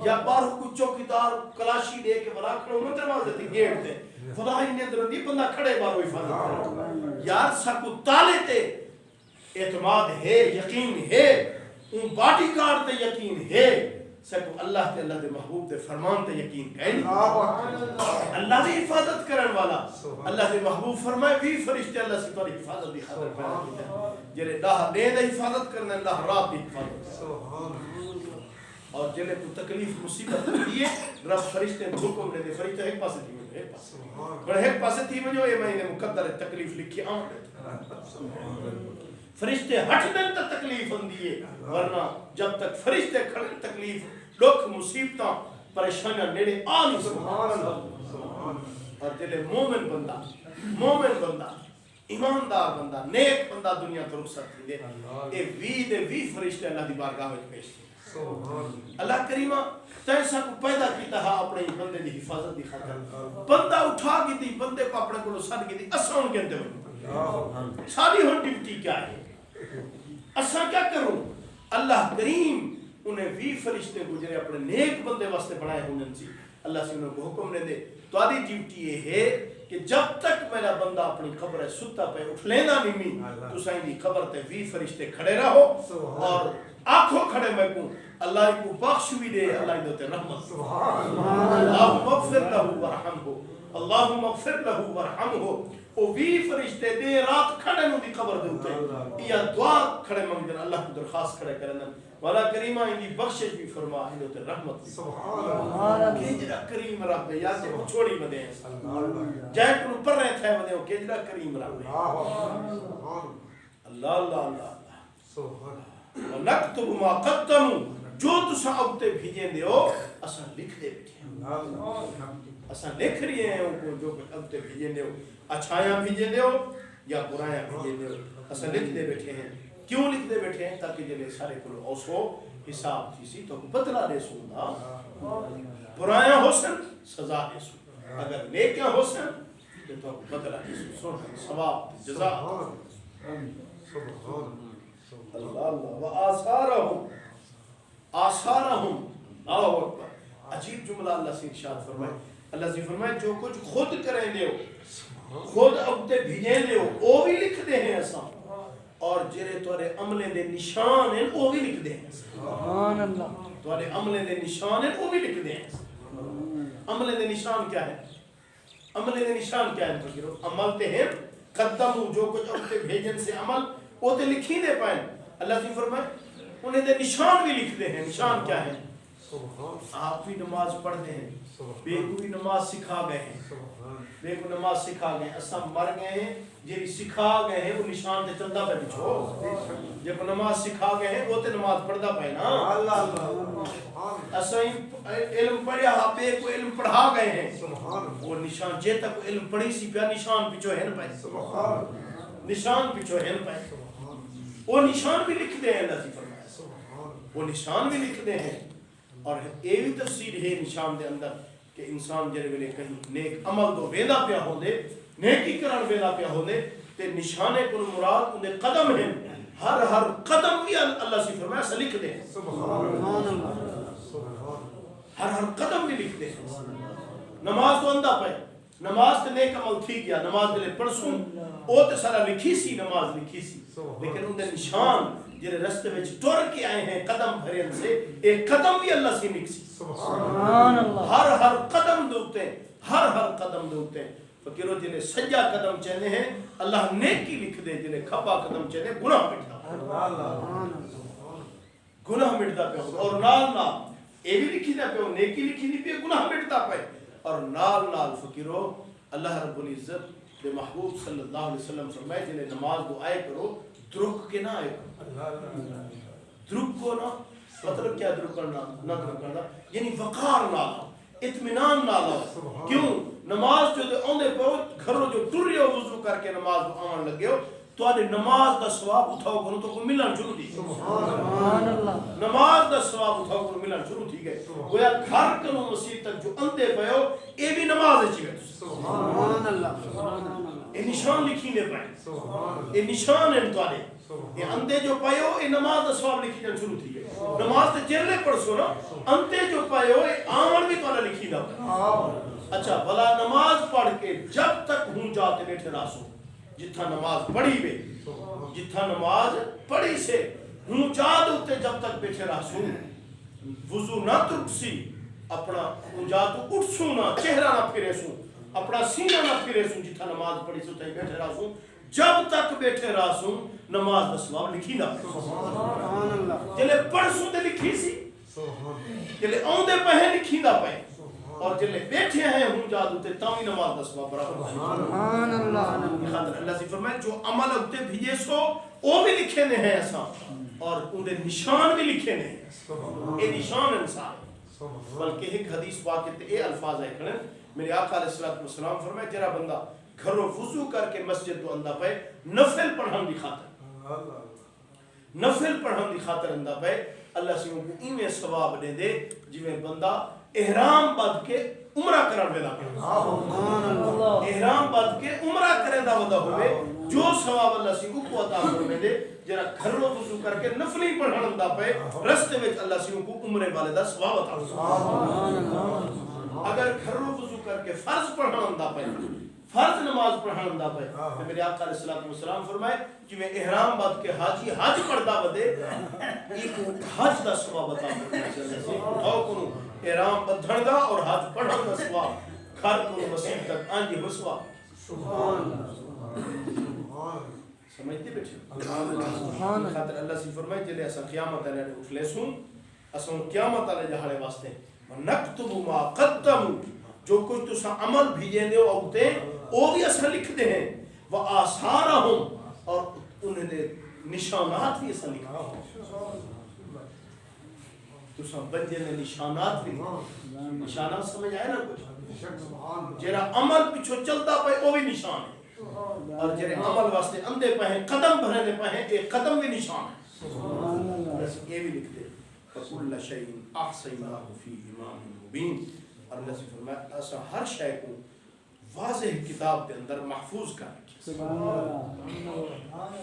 یا باہر کوئی چوکیدار کلاشی دے کے ولا کھڑے ہونا دروازے تے گیٹ تے ولائی نیندر ہوندی ہے بندہ کھڑے باہر حفاظت کرے یار سکو تالے تے اعتماد ہے یقین ہے ان باڈی گارڈ تے یقین ہے سکو اللہ تے اللہ دے محبوب دے فرمان تے یقین کہیں اللہ دی حفاظت کرن والا اللہ دے محبوب فرمائے بھی فرشتے اللہ سے تاری حفاظت دی خاطر پیدا کیتے جلے ڈاہ دے دے حفاظت کرنے اللہ رات دی حفاظت اور جلے کو تکلیف مصیبت دیئے رب فرشتے حکم دے دے فرشتے ایک پاسے تھی مجھے ایک پاسے اور ایک پاسے تھی مجھے یہ مہینے مقدر تکلیف لکھی آن فرشتے ہٹ دن تا تکلیف ہوندی ہے ورنہ جب تک فرشتے کھڑے تکلیف لوگ مصیبتاں پریشانیاں نیڑے آ نہیں سکتے اور دل مومن بندہ ایماندار بندہ نیک بندہ دنیا تو رخصت تھی دے اے وی فرشتے اللہ دی بارگاہ وچ پیش تھی اللہ کریمہ تیسا کو پیدا کیتا ہے اپنے بندے دی حفاظت دی خاطر بندہ اٹھا کی دی بندے کو اپنے کو ساتھ کی دی اسان کے اندر ساری ہن ڈیوٹی کیا ہے اساں کیا کروں اللہ کریم انہیں بھی فرشتے گزرے اپنے نیک بندے واسطے بنائے ہونے سی اللہ سے انہوں کو حکم نے دے تو آدھی ڈیوٹی یہ ہے کہ جب تک میرا بندہ اپنی قبر ستا پہ اٹھ لینا نہیں تو سائیں دی قبر تے بھی فرشتے کھڑے رہو اور آنکھوں کھڑے میں کو اللہ کو بخش بھی دے اللہ دے رحمت اللہم اغفر لہو ورحمہ اللہم اغفر لہو ورحمہ او بھی فرشتے دے رات کھڑے نو دی قبر دے ہوتے یا دعا کھڑے منگن اللہ کو درخواست کھڑے کرنا والا کریمہ ان دی بخشش بھی فرما ان دے رحمت بھی سبحان اللہ کیجرا کریم رب یا تے چھوڑی ودے جائے کو پر رہے تھے ودے کیجرا کریم رب اللہ اللہ اللہ سبحان وَنَكْتُبُ مَا قَدَّمُوا جو تسا اگتے بھیجیں دے ہو اسا لکھ دے بیٹھے اسا لکھ رہی ہیں ان کو جو اگتے بھیجیں دے ہو اچھایاں بھیجیں دے ہو یا برایاں بھیجیں دے ہو اسا لکھ دے بیٹھے ہیں کیوں لکھ دے بیٹھے ہیں تاکہ جلے سارے کل اوسو حساب تھی سی تو بدلہ دے سونا برایاں حسن سزا دے سونا اگر نیکیاں حسن تو بدلہ دے سونا ثواب جزا اللہ اللہ وآثارہم اللہ اکبر عجیب جملہ اللہ سے ارشاد فرمائے اللہ سے فرمائے جو کچھ خود کریں دے ہو خود اگتے بھیجیں دے ہو وہ بھی لکھ دے ہیں ایسا اور جرے توارے عملے دے نشان ہیں وہ بھی لکھ دے ہیں سبحان اللہ توارے عملے دے نشان ہیں وہ بھی لکھ دے ہیں عملے دے نشان کیا ہے عملے دے نشان کیا ہے عمل تے ہیں قدمو جو کچھ اگتے بھیجن سے عمل وہ تے لکھی دے پائیں اللہ سے فرمائے انہیں دے نشان بھی لکھ دے ہیں نشان کیا ہے آپ بھی نماز پڑھتے ہیں بے کو بھی نماز سکھا گئے ہیں بے کو نماز سکھا گئے ہیں اساں مر گئے ہیں جی سکھا گئے ہیں وہ نشان دے چندہ پہ بچھو جب نماز سکھا گئے ہیں وہ تے نماز پڑھدا پائے نا اساں علم پڑھیا بے کو علم پڑھا گئے ہیں وہ نشان جے تک علم پڑھی سی پیا نشان پچھو ہے نا پائے نشان پچھو ہے نا پائے وہ نشان بھی لکھ دے ہیں اللہ سے فرمایا وہ نشان بھی لکھ دے ہیں اور یہ بھی تفسیر ہے نشان دے اندر کہ انسان جرے ویلے کہیں نیک عمل دو ویلا پیا ہو دے نیکی کرن ویلا پیا ہو دے تے نشانے کو مراد ان قدم ہیں ہر قدم بھی اللہ سے فرمایا سے لکھ دے سبحان اللہ ہر قدم بھی لکھ دے نماز تو اندہ پہ نماز تے نیک عمل تھی گیا نماز دلے پڑھسوں او تے سارا لکھی سی نماز لکھی سی لیکن ان دے نشان جرے رستے میں ٹور کے آئے ہیں قدم بھرین سے ایک قدم بھی اللہ سے لکھ سی سبحان اللہ ہر قدم دوتے ہر قدم دوتے فکرو جنہیں سجا قدم چہنے ہیں اللہ نیکی لکھ دے جنہیں کھپا قدم چہنے گناہ مٹتا گناہ مٹتا پہ اور نال اے بھی لکھی نہ پہ نیکی لکھی نہیں پہ گناہ مٹتا پہ اور نال فکرو اللہ رب العزت بے محبوب صلی اللہ علیہ وسلم فرمائے جنہیں نماز دو آئے کرو درک کے نہ آئے کرو درک کو نہ مطلب کیا درک کرنا نہ درک کرنا یعنی وقار نہ لاؤ اطمینان نہ لاؤ کیوں نماز جو دے اوندے پہ گھروں جو ٹری ہو وضو کر کے نماز دو آن لگے ہو تو آدھے نماز دا ثواب اٹھاؤ کرو تو کو ملن شروع تھی سبحان اللہ نماز دا ثواب اٹھاؤ کرو ملن شروع تھی گئے گویا گھر کنو مسیح تک جو اندے پہ ہو اے بھی نماز اچھی گئے سبحان اللہ اے نشان لکھی نے پائے اے نشان ہے تو آدھے اے اندے جو پائے ہو اے نماز دا ثواب لکھی جان شروع تھی گئے نماز تے جرلے پڑھ سو نا اندے جو پائے ہو اے آمن بھی تو لکھی دا پائے اچھا بلا نماز پڑھ کے جب تک ہوں جاتے بیٹھے راسو جتھا نماز پڑھی بے جتھا نماز پڑھی سے ہوں جاد ہوتے جب تک بیٹھے راسو وضو نہ ترک سی اپنا ہوں جاد اٹھ سو نہ چہرہ نہ پھرے سو اپنا سینہ نہ پھرے سو جتھا نماز پڑھی سو تھی بیٹھے راسو جب تک بیٹھے راسو نماز دا ثواب لکھی نہ جلے پڑھ سو تے لکھی سی جلے اوندے پہے لکھی نہ پہے اور جلے بیٹھے ہیں ہوں جادو تے تاوی نماز دا ثواب برابر سبحان اللہ اللہ سے فرمائے جو عمل ہوتے بھیجے سو وہ بھی لکھے نے ہیں ایسا اور انہیں نشان بھی لکھے نے ہیں اے نشان انسان بلکہ ایک حدیث واقع اے الفاظ ہے کھڑے میرے آقا علیہ السلام فرمائے جرا بندہ گھروں وضو کر کے مسجد تو اندہ پہ نفل پڑھن دی خاطر نفل پڑھن دی خاطر اندہ پہ اللہ سے ان کو ایمیں ثواب دے دے جویں بندہ احرام بد کے عمرہ کرن ویلا احرام بد کے عمرہ کرن دا ودا ہوئے جو ثواب اللہ سے کو عطا فرمائے دے جرا گھروں وضو کر کے نفلی پڑھن دا پے رستے وچ اللہ سے کو عمرے والے دا ثواب عطا سبحان اللہ اگر گھروں وضو کر کے فرض پڑھن دا پے فرض نماز پڑھان دا پے تے میرے آقا علیہ الصلوۃ والسلام فرمائے جویں احرام باد کے حاجی حج پڑھدا ودے ایک حج دا ثواب عطا فرمائے او کو احرام بدھن دا اور حج پڑھن دا ثواب گھر کو مسجد تک آنجی مسوا سبحان اللہ سمجھتے بیٹھے سبحان اللہ خاطر اللہ سے فرمائے جلے اسا قیامت علیہ اٹھلے سوں اسا قیامت علیہ جہاڑے واسطے نکتب ما قدموا جو کچھ تسا عمل بھیجیں دے اوتے او بھی اسا لکھ دے ہیں و آثارہم اور انہیں دے نشانات بھی اسا لکھا تسا بندے نے نشانات بھی نشانات سمجھ آئے نا کچھ جیرا عمل پیچھو چلتا پہ وہ بھی نشان ہے اور جیرے عمل واسطے اندے پہیں قدم بھرنے پہیں ایک قدم بھی نشان ہے بس یہ بھی لکھ دے فَكُلَّ شَيْءٍ أَحْصَيْنَاهُ فِي إِمَامٍ مُبِينٍ اور اللہ سے فرمایا ایسا ہر شے کو واضح کتاب کے اندر محفوظ کر رکھی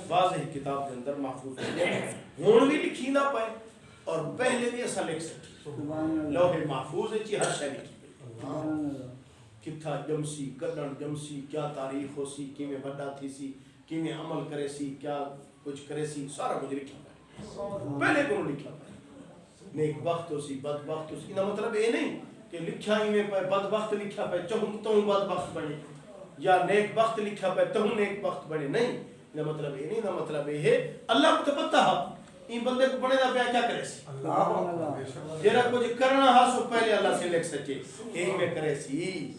واضح کتاب کے اندر محفوظ کر ہون بھی لکھی نہ پائے اور پہلے بھی ایسا لکھ سکتی لوح محفوظ ہے چی ہر شے لکھی کتھا جمسی کڈن جمسی کیا تاریخ ہو سی کیویں بڑا تھی سی کیویں عمل کرے سی کیا کچھ کرے سی سارا کچھ لکھا پائے پہلے کو لکھا پائے نیک بخت ہو سی بد بخت ہو سی انہا مطلب یہ نہیں کہ لکھا ہی میں پہ بد بخت لکھا پہ چہوں تو بد بخت بنے یا نیک بخت لکھا پہ تو نیک بخت بنے نہیں نہ مطلب یہ نہیں نہ مطلب یہ ہے اللہ کو تو پتہ ہے ان بندے کو بنے دا پیا کیا کرے سی جیرا کچھ کرنا ہا سو پہلے اللہ سے لکھ سچے یہی میں کرے سی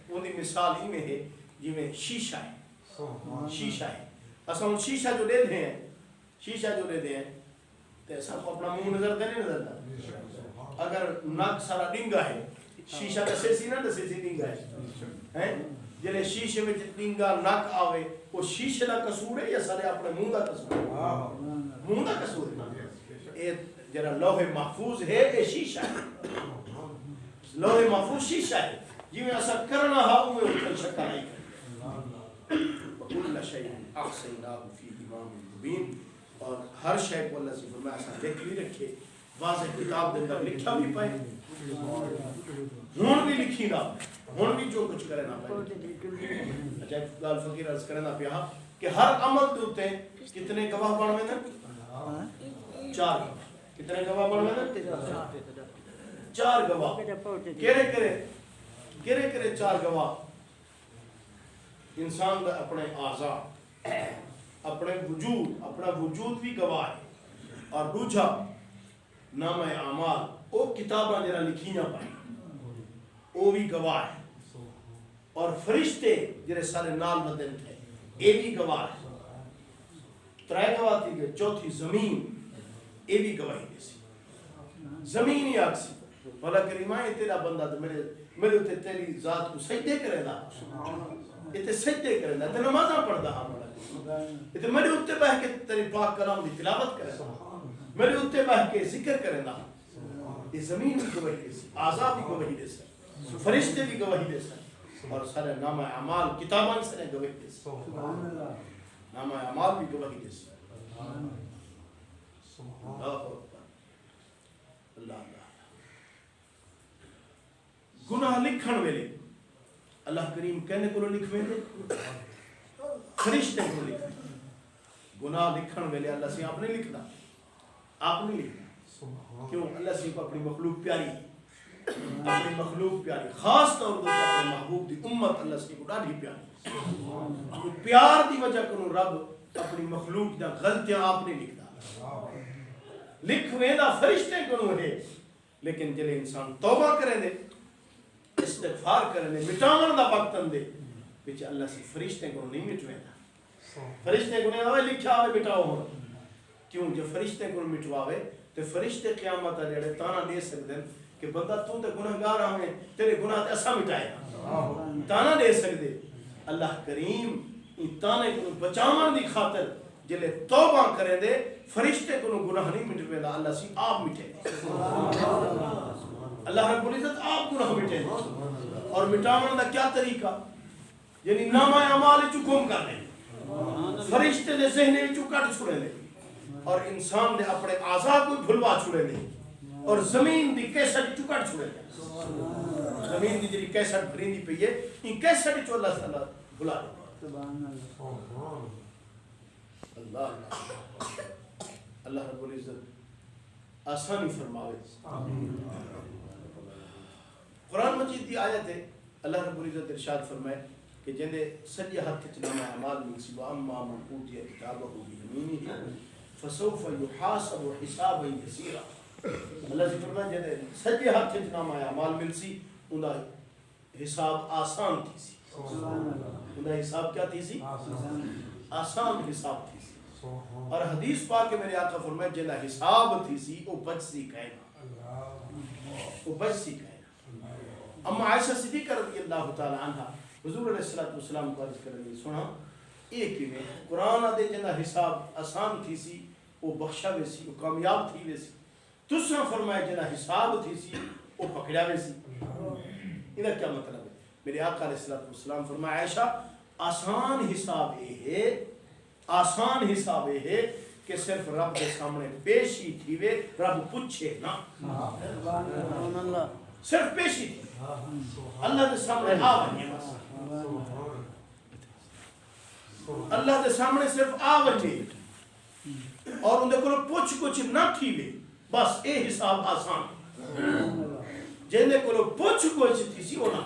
ان مثال ہی میں ہے جی میں شیشہ ہے شیشہ ہے اصلا ان شیشہ جو دے دے ہیں شیشہ جو دے دے ہیں تو ایسا کو اپنا منہ نظر دے نہیں نظر دا اگر ناک سارا ڈنگا ہے شیشہ دسے سی نہ دسے سی ڈنگا ہے جلے شیشے میں ڈنگا ناک آوے وہ شیشے دا قصور ہے یا سارے اپنے منہ دا قصور ہے منہ دا قصور ہے اے جرا لوح محفوظ ہے اے شیشہ ہے لوح محفوظ شیشہ ہے جی میں ایسا کرنا ہا اوے اٹھل شکا نہیں کرنا وَكُلَّ شَيْءٍ أَحْصَيْنَاهُ فِي إِمَامٍ مُبِينٍ اور ہر شے کو اللہ سے فرمایا ایسا لکھ بھی رکھے واضح کتاب دے اندر لکھا بھی پائے ہون بھی لکھی نہ ہون بھی جو کچھ کرے نہ پائے اچھا گال فقیر عرض کرے نہ پیا کہ ہر عمل دوتے کتنے گواہ بڑھ میں نا 4 کتنے گواہ بڑھ میں نا 4 گواہ کرے 4 گواہ انسان دا اپنے اعضاء اپنے اپنا وجود بھی گواہ ہے اور دوجھا نام اعمال او کتاباں جرا لکھی نہ پائی او بھی گواہ ہے اور فرشتے جرے سارے نال بدن تھے اے بھی گواہ ہے 3 گواہ تھی کہ چوتھی زمین اے بھی گواہی دے سی زمین ہی آگ سی مولا کریمہ اے تیرا بندہ تو میرے تے تیری ذات کو سجدے کرے دا اے تے سجدے کرے دا تے نمازاں پڑھدا ہاں مولا تے میرے اوتے بیٹھ کے تیری پاک کلام دی تلاوت کرے میرے اوتے بیٹھ کے ذکر کرے دا یہ زمین بھی گواہی دے سی اعضاء بھی گواہی دے سی فرشتے بھی گواہی دے سی اور سارے نام اعمال کتاباں سے گواہی دے سی نام اعمال بھی گواہی دے سی اللہ اکبر اللہ اللہ گناہ لکھن ویلے اللہ کریم کہنے کو لکھویں دے فرشتے کو لکھویں گناہ لکھن ویلے اللہ سے آپ نے لکھنا آپ نے لکھنا کیوں اللہ سے اپنی مخلوق پیاری اپنی مخلوق پیاری خاص طور پر اپنے محبوب دی امت اللہ سے کو ڈاڈی پیاری پیار دی وجہ کنو رب اپنی مخلوق دا غلطیاں آپ نے لکھنا لکھویں دا فرشتے کنو ہے لیکن جلے انسان توبہ کریں دے استغفار کریں دے مٹاون دا وقت دے بچ اللہ سے فرشتے کو نہیں مٹویں دا فرشتے کو نہیں لکھا ہوئے مٹاؤ ہو کیوں جو فرشتے کو مٹواوے تو فرشتے قیامت جڑے تانا دے سکتے ہیں کہ بندہ تو تے گناہگار ہمیں تیرے گناہ تے اسا مٹائے تانا دے سکتے اللہ کریم ان تانے کو بچاون دی خاطر جلے توبہ کریں دے فرشتے کو گناہ نہیں مٹویں دا اللہ سے آپ مٹے اللہ رب العزت آپ گناہ مٹے اور مٹاون دا کیا طریقہ یعنی نامہ اعمال چوں گم کر لیں فرشتے دے ذہن وچوں کٹ چھڑے لیں اور انسان نے اپنے اعضاء کو بھلوا چھڑے لیں اور زمین دی کیسٹ چکڑ چھوڑے زمین دی جڑی کیسٹ بھریندی پئی ہے ان کیسٹ چ اللہ تعالی بلا دے اللہ اللہ رب العزت آسانی فرماوے قرآن مجید دی آیت ہے اللہ رب العزت ارشاد فرمائے کہ جندے سجے ہاتھ وچ نام اعمال ملسی و اما من اوتی کتابہ بیمینہ فسوف یحاسب حسابا یسیرا اللہ سے فرمائے جندے سجے ہاتھ وچ نام اعمال ملسی اوندا حساب آسان تھی سی اوندا حساب کیا تھی سی آسان حساب تھی سی اور حدیث پاک کے میرے آقا فرمائے جنہ حساب تھی سی او بچ سی کہنا او بچ سی کہنا اما عائشہ صدیقہ رضی اللہ تعالی عنہ حضور علیہ السلام کو عرض کرنے سنا ایک ہی میں قرآن دے جنہ حساب آسان تھی سی او بخشا وے سی او کامیاب تھی وے سی تسا فرمائے جنہ حساب تھی سی او پکڑا وے سی یہ کیا مطلب ہے میرے آقا علیہ السلام فرمائے عائشہ آسان حساب یہ ہے آسان حساب یہ ہے کہ صرف رب کے سامنے پیشی تھی وے رب پوچھے نا صرف پیشی تھی اللہ دے سامنے آ بنیے بس اللہ دے سامنے صرف آ بنیے اور اندے کو پوچھ کچھ نہ تھی وے بس اے حساب آسان جہنے کو پوچھ کچھ تھی سی ہونا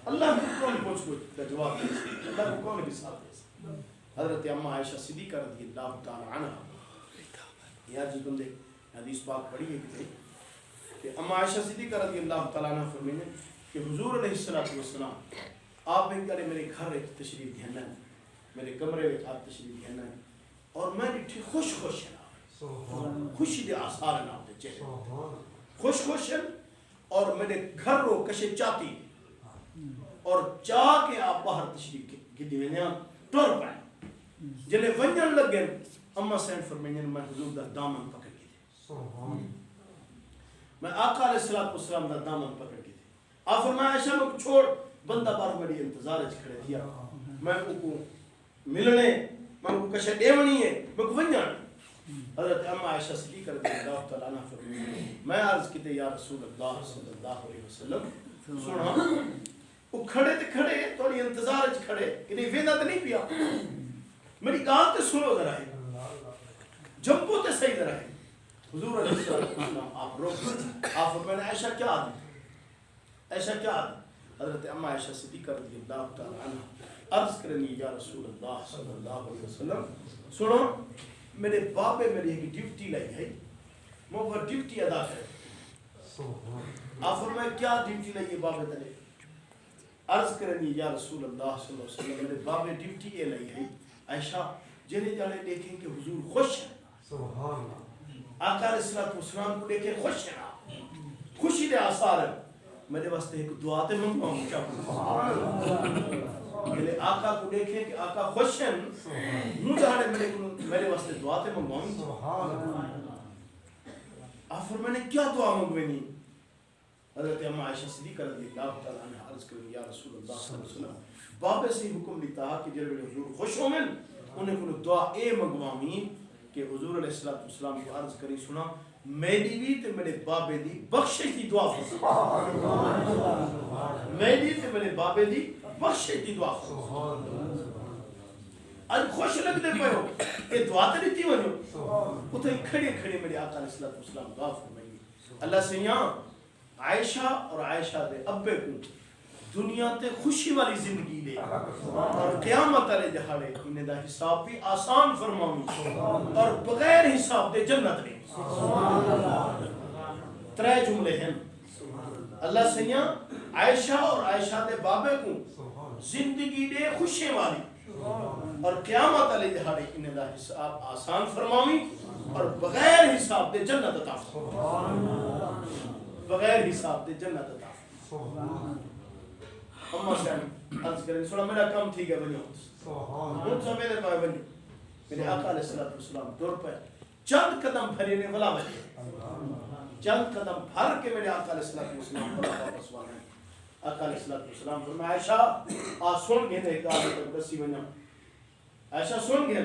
اللہ کو کون پوچھ کچھ کا جواب دے سی اللہ کو کون حساب دے سی حضرت اما عائشہ صدیقہ رضی اللہ تعالی عنہ یا جی بندے حدیث پاک پڑھی ہے کہ اما عائشہ صدیقہ رضی اللہ تعالیٰ عنہ فرمینے کہ حضور علیہ السلام آپ میں کرے میرے گھر ایک تشریف دینا ہے میرے کمرے میں آپ تشریف دینا ہے اور میں نے خوش خوش ہے خوشی دے آثار نام دے چہرے خوش خوش ہے اور میرے گھر رو کشے چاہتی اور چاہ کے آپ باہر تشریف کی دیونے ٹور پائیں جنہیں ونجن لگے اما سین فرمینے میں حضور دا دامن پکڑ کے دے میں آقا علیہ السلام دا دامن پکڑ کے دے آپ فرمایا عائشہ میں چھوڑ بندہ بار میری انتظار اچھ کھڑے دیا میں کو ملنے میں کو کشے دیونی ہے میں کو ونجن حضرت اما عائشہ صدیقہ رضی اللہ تعالیٰ عنہ فرمینے میں عرض کیتے یا رسول اللہ صلی اللہ علیہ وسلم سنا وہ کھڑے تے کھڑے تھوڑی انتظار اچھ کھڑے کہ نہیں ویندہ تے نہیں پیا میری گال تے سنو ذرا ہے جمپو تے صحیح ذرا ہے حضور علیہ السلام آپ روک آپ فرمائے عائشہ کیا آدھی عائشہ کیا آدھی حضرت اما عائشہ صدیقہ رضی اللہ تعالی عنہ عرض کرنی یا رسول اللہ صلی اللہ علیہ وسلم سنو میرے بابے میری ایک ڈیوٹی لائی ہے میں وہ ڈیوٹی ادا کرے آپ فرمائے کیا ڈیوٹی لائی ہے بابے تلے عرض کرنی یا رسول اللہ صلی اللہ علیہ وسلم میرے بابے ڈیوٹی یہ لائی ہے عائشہ جنہیں جانے دیکھیں کہ حضور خوش ہے آقا علیہ السلام کو دیکھیں خوش ہے خوشی دے آثار ہے میرے واسطے ایک دعا تے منگواؤں کیا میرے آقا کو دیکھیں کہ آقا خوش ہیں منہ جانے میرے واسطے دعا تے منگواؤں آپ فرمانے کیا دعا منگوینی حضرت اما عائشہ صدیقہ رضی اللہ تعالیٰ عنہ عرض کریں یا رسول اللہ صلی اللہ علیہ وسلم بابے سے حکم لیتا کہ جب حضور خوش ہو من انہیں کو دعا اے منگوامی کہ حضور علیہ السلام کو عرض کری سنا میری بھی تے میرے بابے دی بخشش دی دعا فرما میری تے میرے بابے دی بخشش دی دعا فرما آج خوش لگ دے پہ ہو کہ دعا تے دیتی ونو اتنے کھڑے کھڑے میرے آقا علیہ السلام دعا فرمائیے اللہ سے یہاں عائشہ اور عائشہ دے ابے کو دنیا تے خوشی والی زندگی دے اور قیامت علیہ جہاڑے انہیں دا حساب بھی آسان فرماؤں اور بغیر حساب دے جنت لے ترے جملے ہیں اللہ سیاں عائشہ اور عائشہ دے بابے کو زندگی دے خوشی والی اور قیامت علیہ جہاڑے انہیں دا حساب آسان فرماؤں اور بغیر حساب دے جنت عطا فرماؤں بغیر حساب دے جنت عطا فرماؤں اما سیاں عرض کریں سوڑا میرا کام تھی گیا بنیو ان سا میرے پائے بنیو میرے آقا علیہ السلام دور پہ چند قدم پھرینے والا بنیو چند قدم پھر کے میرے آقا علیہ السلام بڑا واپس والا ہے آقا علیہ السلام فرمایا عائشہ آج سن گئے نے کہا تک بسی بنیو عائشہ سن گئے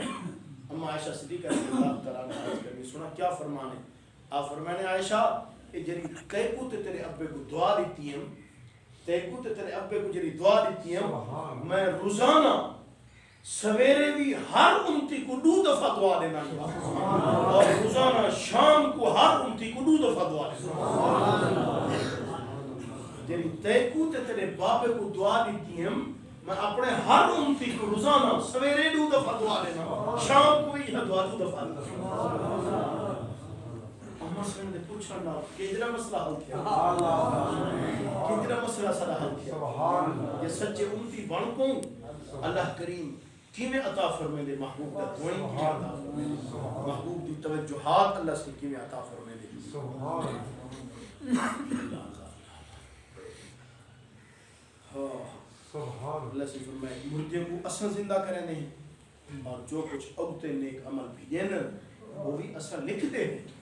اما عائشہ صدیقہ رضی اللہ تعالیٰ عنہ عرض کریں سنا کیا فرمانے آپ فرمانے عائشہ کہ جری تے کو تے تیرے ابے کو دعا دیتی ہیں تے کو تے تیرے ابے کو جری دعا دیتی ہیں میں روزانہ سویرے بھی ہر امتی کو 2 دفعہ دعا دینا اور روزانہ شام کو ہر امتی کو 2 دفعہ دعا دینا جری تے کو تے تیرے بابے کو دعا دیتی ہیں میں اپنے ہر امتی کو روزانہ سویرے 2 دفعہ دعا دینا شام کو بھی یہ دعا 2 دفعہ دینا مسئلہ نے پوچھا نہ کیجرا مسئلہ حل کیا کیجرا مسئلہ سارا حل کیا یہ سچے امتی بن کو اللہ کریم کیویں عطا فرمائے دے محبوب کا دعائیں کیویں عطا فرمائے دے محبوب دی توجہات اللہ سے کیویں عطا فرمائے دے سبحان اللہ سے فرمائے مردے کو اصل زندہ کریں نہیں اور جو کچھ اوتے نیک عمل بھی دینا وہ بھی اصل لکھ دے ہیں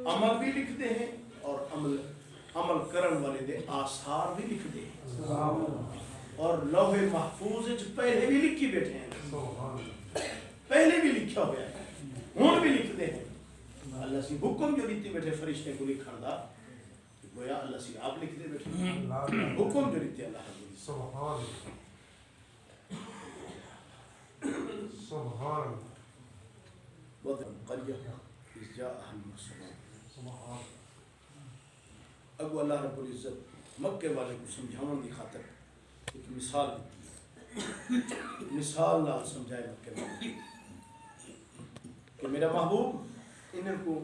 عمل بھی لکھ دے ہیں اور عمل کرن والے دے آثار بھی لکھ دے ہیں اور لوح محفوظ پہلے بھی لکھی بیٹھے ہیں پہلے بھی لکھا ہوا ہے ہون بھی لکھ دے ہیں اللہ سی حکم جو دیتی بیٹھے فرشتے کو لکھن دا گویا اللہ سی آپ لکھ دے بیٹھے حکم جو دیتی اللہ سبحان سبحان وَذَنْ قَرْيَةً إِذْ جَاءَهَا الْمُرْسَلُونَ اب اللہ رب العزت مکے والے کو سمجھاؤں دی خاطر ایک مثال دیتی مثال نہ سمجھائے مکے والے کہ میرا محبوب انہیں کو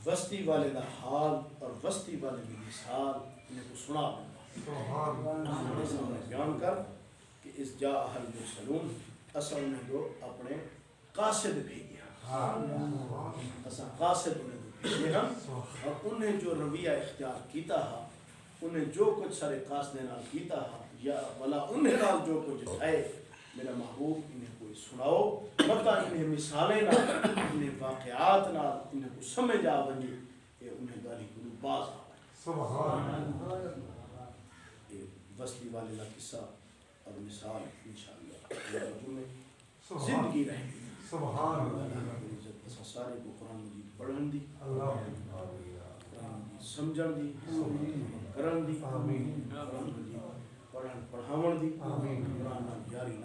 وسطی والے دا حال اور وسطی والے دی مثال انہیں کو سنا بیان کر کہ اس جاء المرسلون اصل نے جو اپنے قاصد بھیجیا اصل قاصد انہیں بھیجے ہم اور انہیں جو رویہ اختیار کیتا ہے انہیں جو کچھ سارے قاصد نال کیتا ہے یا ولا انہیں نال جو کچھ ہے میرا محبوب انہیں کوئی سناؤ مطلب انہیں مثالیں نہ انہیں واقعات نہ انہیں کو سمجھ آ بنی کہ انہیں گالی کو باز آ بنی سبحان وسطی والے کا قصہ اور مثال انشاءاللہ زندگی رہے گی سبحان اللہ سارے کو قرآن مجید پڑھن دی قرآن مجید سمجھن دی کرن دی قرآن مجید پڑھن پڑھاون دی قرآن جاری